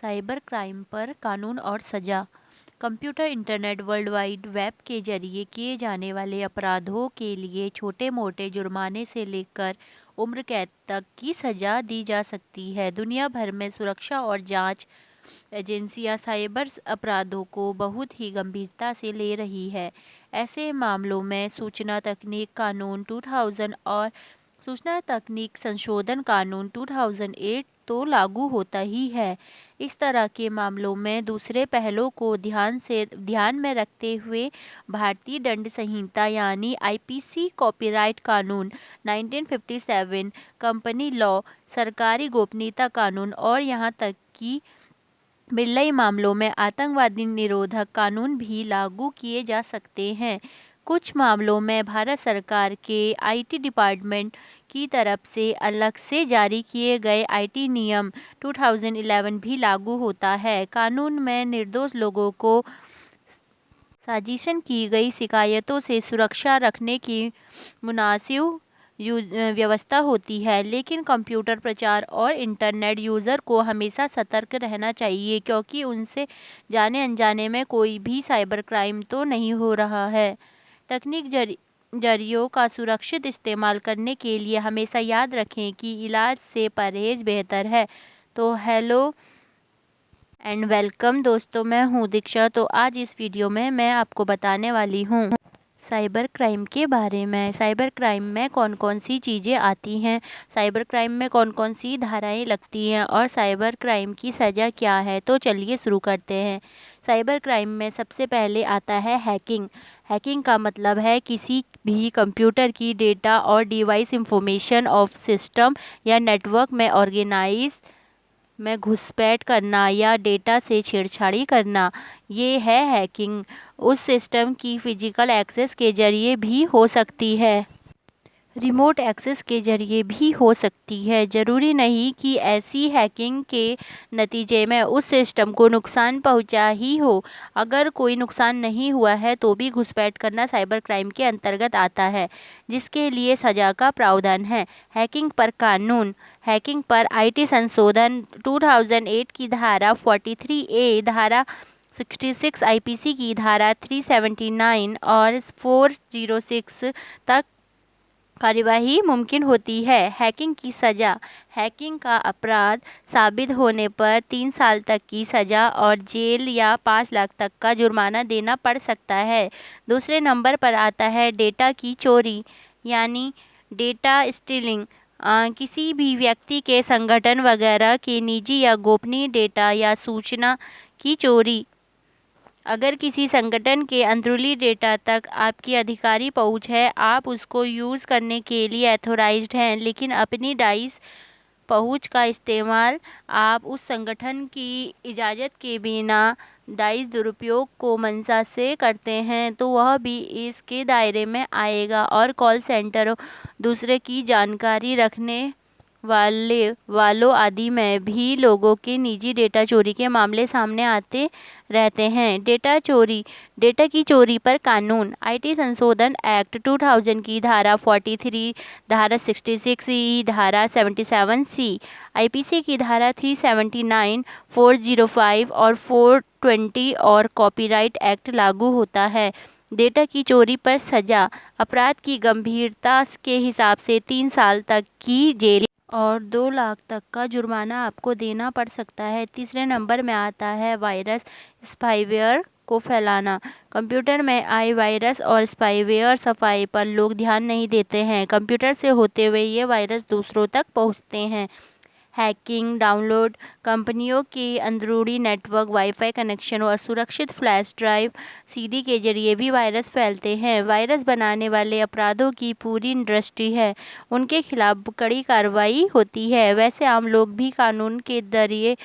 Cyber crime पर कानून और सज़ा। Computer, internet, world wide web के जरिए किए जाने वाले अपराधों के लिए छोटे मोटे जुर्माने से लेकर उम्र कैद तक की सज़ा दी जा सकती है। दुनिया भर में सुरक्षा और जांच एजेंसियां साइबर अपराधों को बहुत ही गंभीरता से ले रही है। ऐसे मामलों में सूचना तकनीक कानून 2000 और सूचना तकनीक संशोधन कानून 2008 तो लागू होता ही है। इस तरह के मामलों में दूसरे पहलू को ध्यान में रखते हुए भारतीय दंड संहिता यानी आईपीसी, कॉपीराइट कानून 1957, कंपनी लॉ, सरकारी गोपनीयता कानून और यहाँ तक कि बिरले मामलों में आतंकवादी निरोधक कानून भी लागू किए जा सकते हैं। कुछ मामलों में भारत सरकार के आईटी डिपार्टमेंट की तरफ से अलग से जारी किए गए आईटी नियम 2011 भी लागू होता है। कानून में निर्दोष लोगों को साजिशन की गई शिकायतों से सुरक्षा रखने की मुनासिब व्यवस्था होती है, लेकिन कंप्यूटर प्रचार और इंटरनेट यूज़र को हमेशा सतर्क रहना चाहिए क्योंकि उनसे जाने अनजाने में कोई भी साइबर क्राइम तो नहीं हो रहा है। तकनीक जरियों का सुरक्षित इस्तेमाल करने के लिए हमेशा याद रखें कि इलाज से परहेज बेहतर है। तो हेलो एंड वेलकम दोस्तों, मैं हूँ दीक्षा। तो आज इस वीडियो में मैं आपको बताने वाली हूँ साइबर क्राइम के बारे में। साइबर क्राइम में कौन कौन सी चीज़ें आती हैं, साइबर क्राइम में कौन कौन सी धाराएं लगती हैं और साइबर क्राइम की सज़ा क्या है। तो चलिए शुरू करते हैं। साइबर क्राइम में सबसे पहले आता है हैकिंग। हैकिंग का मतलब है किसी भी कंप्यूटर की डेटा और डिवाइस इंफॉर्मेशन ऑफ सिस्टम या नेटवर्क में ऑर्गेनाइज में घुसपैठ करना या डेटा से छेड़छाड़ी करना, ये है हैकिंग। उस सिस्टम की फिजिकल एक्सेस के जरिए भी हो सकती है, रिमोट एक्सेस के जरिए भी हो सकती है। ज़रूरी नहीं कि ऐसी हैकिंग के नतीजे में उस सिस्टम को नुकसान पहुंचा ही हो। अगर कोई नुकसान नहीं हुआ है तो भी घुसपैठ करना साइबर क्राइम के अंतर्गत आता है, जिसके लिए सज़ा का प्रावधान है। हैकिंग पर कानून। हैकिंग पर आईटी संशोधन 2008 की धारा 43A, धारा 66 आईपीसी की धारा 379 और 406 तक कार्यवाही मुमकिन होती है। हैकिंग की सज़ा। हैकिंग का अपराध साबित होने पर 3 साल तक की सज़ा और जेल या 5 लाख तक का जुर्माना देना पड़ सकता है। दूसरे नंबर पर आता है डेटा की चोरी यानी डेटा स्टीलिंग। किसी भी व्यक्ति के, संगठन वगैरह के निजी या गोपनीय डेटा या सूचना की चोरी। अगर किसी संगठन के अंदरूनी डेटा तक आपकी अधिकारी पहुंच है, आप उसको यूज़ करने के लिए एथोराइज्ड हैं, लेकिन अपनी डाइस पहुंच का इस्तेमाल आप उस संगठन की इजाज़त के बिना डाइस दुरुपयोग को मंशा से करते हैं, तो वह भी इसके दायरे में आएगा। और कॉल सेंटर, दूसरे की जानकारी रखने वालों आदि में भी लोगों के निजी डेटा चोरी के मामले सामने आते रहते हैं। डेटा चोरी। डेटा की चोरी पर कानून। आईटी संशोधन एक्ट 2000 की धारा 43, धारा 66E, धारा 77C, आईपीसी की धारा 379, 405 और 420 और कॉपीराइट एक्ट लागू होता है। डेटा की चोरी पर सज़ा। अपराध की गंभीरता के हिसाब से 3 साल तक की जेल और 2 लाख तक का जुर्माना आपको देना पड़ सकता है। तीसरे नंबर में आता है वायरस, स्पाईवेयर को फैलाना। कंप्यूटर में आए वायरस और स्पाईवेयर सफाई पर लोग ध्यान नहीं देते हैं। कंप्यूटर से होते हुए ये वायरस दूसरों तक पहुंचते हैं। Hacking, download. कंपनियों के अंदरूनी नेटवर्क, वाईफाई कनेक्शन और असुरक्षित फ्लैश ड्राइव, सीडी के जरिए भी वायरस फैलते हैं। वायरस बनाने वाले अपराधों की पूरी इंडस्ट्री है, उनके खिलाफ कड़ी कार्रवाई होती है। वैसे आम लोग भी कानून के दायरे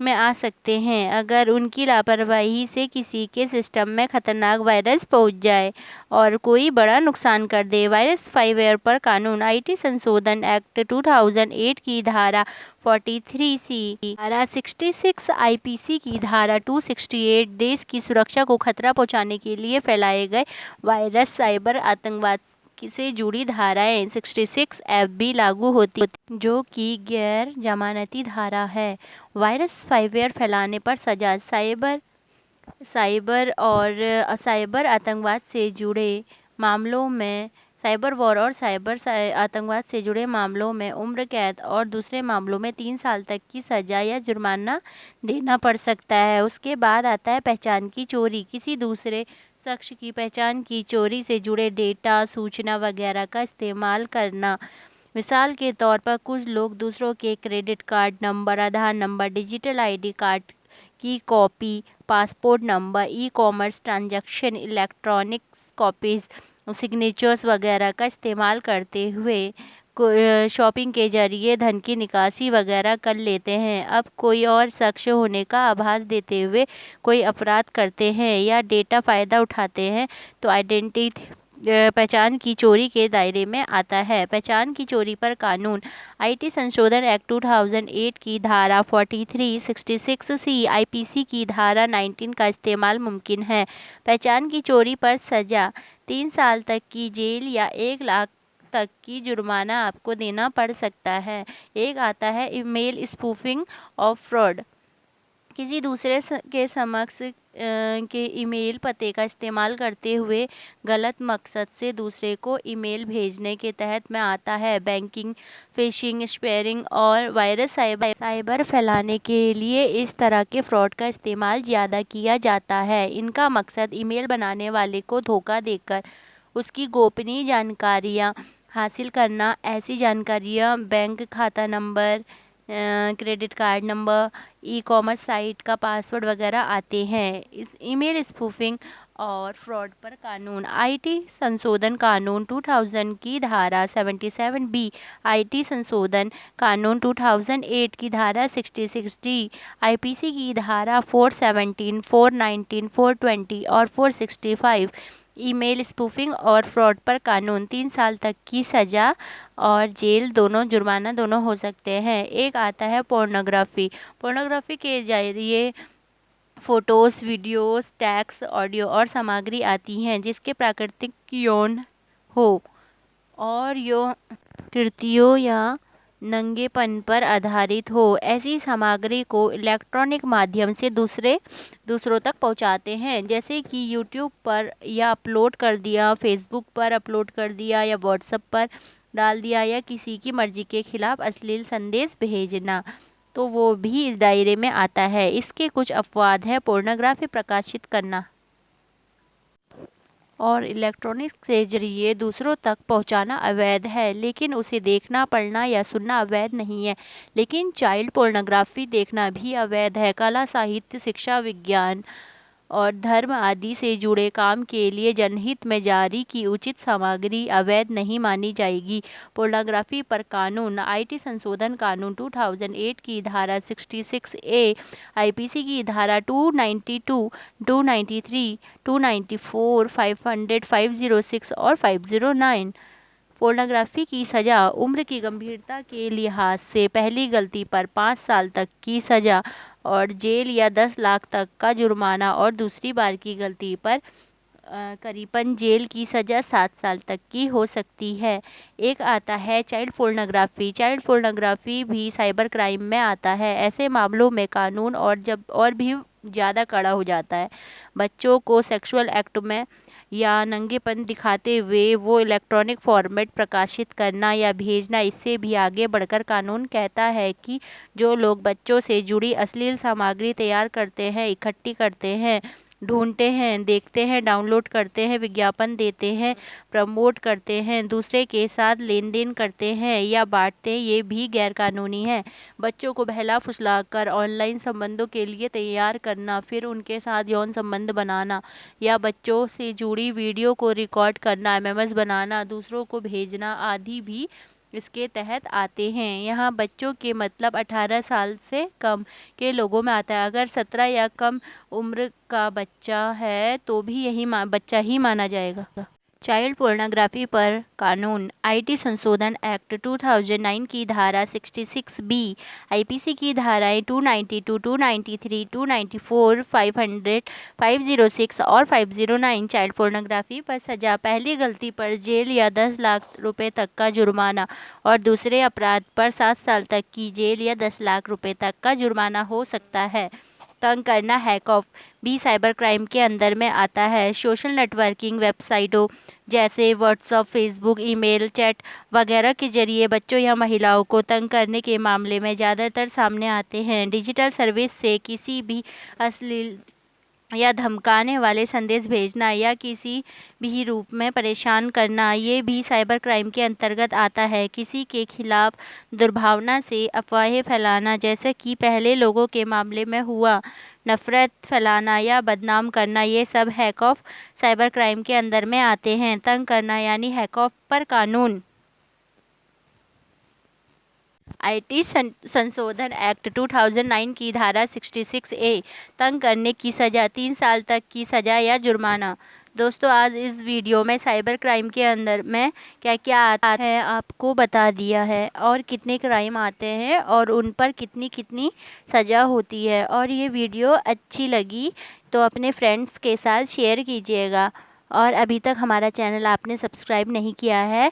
में आ सकते हैं अगर उनकी लापरवाही से किसी के सिस्टम में खतरनाक वायरस पहुंच जाए और कोई बड़ा नुकसान कर दे। वायरस स्पाईवेयर पर कानून। आईटी संशोधन एक्ट 2008 की धारा 43C, धारा 66 आईपीसी की धारा 268 देश की सुरक्षा को खतरा पहुंचाने के लिए फैलाए गए वायरस साइबर आतंकवाद से जुड़ी धाराएं 66F भी लागू होती जो कि गैर जमानती धारा है। वायरस स्पाईवेयर फैलाने पर सजा। साइबर आतंकवाद से जुड़े मामलों में साइबर वॉर और आतंकवाद से जुड़े मामलों में उम्र कैद और दूसरे मामलों में 3 साल तक की सजा या जुर्माना देना पड़ सकता है। उसके बाद आता है पहचान की चोरी। किसी दूसरे शख्स की पहचान की चोरी से जुड़े डेटा, सूचना वगैरह का इस्तेमाल करना। मिसाल के तौर पर कुछ लोग दूसरों के credit card number, Aadhaar number, digital ID card की copy, passport number, e-commerce transaction, electronic copies, signatures वगैरह का इस्तेमाल करते हुए शॉपिंग के जरिए धन की निकासी वगैरह कर लेते हैं। अब कोई और शख्स होने का आभास देते हुए कोई अपराध करते हैं या डेटा फ़ायदा उठाते हैं तो आइडेंटिटी पहचान की चोरी के दायरे में आता है। पहचान की चोरी पर कानून। आईटी संशोधन एक्ट 2008 की धारा 43, 66C, आईपीसी की धारा 19 का इस्तेमाल मुमकिन है। पहचान की चोरी पर सजा 3 साल तक की जेल या 1 लाख तक की जुर्माना आपको देना पड़ सकता है। एक आता है ईमेल स्पूफिंग और फ्रॉड। किसी दूसरे के समक्ष के ईमेल पते का इस्तेमाल करते हुए गलत मकसद से दूसरे को ईमेल भेजने के तहत में आता है बैंकिंग, फिशिंग, स्पैमिंग और वायरस साइबर फैलाने के लिए इस तरह के फ्रॉड का इस्तेमाल ज़्यादा किया जाता है। इनका मकसद ईमेल बनाने वाले को धोखा देकर उसकी गोपनीय जानकारियाँ हासिल करना। ऐसी जानकारियाँ बैंक खाता number, credit card number, e-commerce site का पासवर्ड वगैरह आते हैं। इस ईमेल स्पूफिंग और फ्रॉड पर कानून। आईटी संशोधन कानून 2000 की धारा 77B, आईटी संशोधन कानून 2008 की धारा 66D, आईपीसी की धारा 417, 419, 420 और 465। ईमेल स्पूफिंग और फ्रॉड पर कानून 3 साल तक की सज़ा और जेल दोनों, जुर्माना दोनों हो सकते हैं। एक आता है पोर्नोग्राफी। पोर्नोग्राफी के जरिए फ़ोटोज़, वीडियोज़, टेक्स्ट, ऑडियो और सामग्री आती हैं जिसके प्राकृतिक यौन हो और यो कृतियों या नंगेपन पर आधारित हो। ऐसी सामग्री को इलेक्ट्रॉनिक माध्यम से दूसरों तक पहुंचाते हैं, जैसे कि यूट्यूब पर या अपलोड कर दिया, फेसबुक पर अपलोड कर दिया या व्हाट्सएप पर डाल दिया या किसी की मर्जी के खिलाफ अश्लील संदेश भेजना, तो वो भी इस दायरे में आता है। इसके कुछ अपवाद हैं। पोर्नोग्राफी प्रकाशित करना और इलेक्ट्रॉनिक के जरिए दूसरों तक पहुंचाना अवैध है, लेकिन उसे देखना, पढ़ना या सुनना अवैध नहीं है। लेकिन चाइल्ड पोर्नोग्राफी देखना भी अवैध है। कला, साहित्य, शिक्षा, विज्ञान और धर्म आदि से जुड़े काम के लिए जनहित में जारी की उचित सामग्री अवैध नहीं मानी जाएगी। पोर्नोग्राफी पर कानून। आईटी संशोधन कानून 2008 की धारा 66A, आईपीसी की धारा 292, 293, 294, 500, 506 और 509। पोर्नोग्राफी की सज़ा उम्र की गंभीरता के लिहाज से पहली गलती पर 5 साल तक की सज़ा और जेल या 10 लाख तक का जुर्माना और दूसरी बार की गलती पर करीबन जेल की सज़ा 7 साल तक की हो सकती है। एक आता है चाइल्ड पोर्नोग्राफी। चाइल्ड पोर्नोग्राफी भी साइबर क्राइम में आता है। ऐसे मामलों में कानून और भी ज़्यादा कड़ा हो जाता है। बच्चों को सेक्सुअल एक्ट में या नंगेपन दिखाते हुए वो इलेक्ट्रॉनिक फॉर्मेट प्रकाशित करना या भेजना। इससे भी आगे बढ़कर कानून कहता है कि जो लोग बच्चों से जुड़ी अश्लील सामग्री तैयार करते हैं, इकट्ठी करते हैं, ढूंढते हैं, देखते हैं, डाउनलोड करते हैं, विज्ञापन देते हैं, प्रमोट करते हैं, दूसरे के साथ लेन देन करते हैं या बांटते हैं, ये भी गैरकानूनी है। बच्चों को बहला फुसलाकर ऑनलाइन संबंधों के लिए तैयार करना, फिर उनके साथ यौन संबंध बनाना या बच्चों से जुड़ी वीडियो को रिकॉर्ड करना, एमएमएस बनाना, दूसरों को भेजना आदि भी इसके तहत आते हैं। यहाँ बच्चों के मतलब 18 साल से कम के लोगों में आता है। अगर 17 या कम उम्र का बच्चा है तो भी यही बच्चा ही माना जाएगा। चाइल्ड पोर्नोग्राफी पर कानून। आईटी संशोधन एक्ट 2009 की धारा 66 बी, आईपीसी की धाराएं 292, 293, 294, 500, 506 और 509 चाइल्ड पोर्नोग्राफी पर सजा। पहली गलती पर जेल या 10 लाख रुपए तक का जुर्माना और दूसरे अपराध पर 7 साल तक की जेल या 10 लाख रुपए तक का जुर्माना हो सकता है। तंग करना हैक ऑफ भी साइबर क्राइम के अंदर में आता है। सोशल नेटवर्किंग वेबसाइटों जैसे व्हाट्सएप, फेसबुक, ईमेल, चैट वगैरह के जरिए बच्चों या महिलाओं को तंग करने के मामले में ज़्यादातर सामने आते हैं। डिजिटल सर्विस से किसी भी अश्लील या धमकाने वाले संदेश भेजना या किसी भी रूप में परेशान करना, ये भी साइबर क्राइम के अंतर्गत आता है। किसी के खिलाफ दुर्भावना से अफवाहें फैलाना, जैसे कि पहले लोगों के मामले में हुआ, नफरत फैलाना या बदनाम करना, ये सब हैक ऑफ साइबर क्राइम के अंदर में आते हैं। तंग करना यानी हैक ऑफ पर कानून। आईटी संशोधन एक्ट 2009 की धारा 66 ए, तंग करने की सज़ा 3 साल तक की सज़ा या जुर्माना। दोस्तों, आज इस वीडियो में साइबर क्राइम के अंदर में क्या क्या आता है आपको बता दिया है, और कितने क्राइम आते हैं और उन पर कितनी कितनी सज़ा होती है। और ये वीडियो अच्छी लगी तो अपने फ्रेंड्स के साथ शेयर कीजिएगा। और अभी तक हमारा चैनल आपने सब्सक्राइब नहीं किया है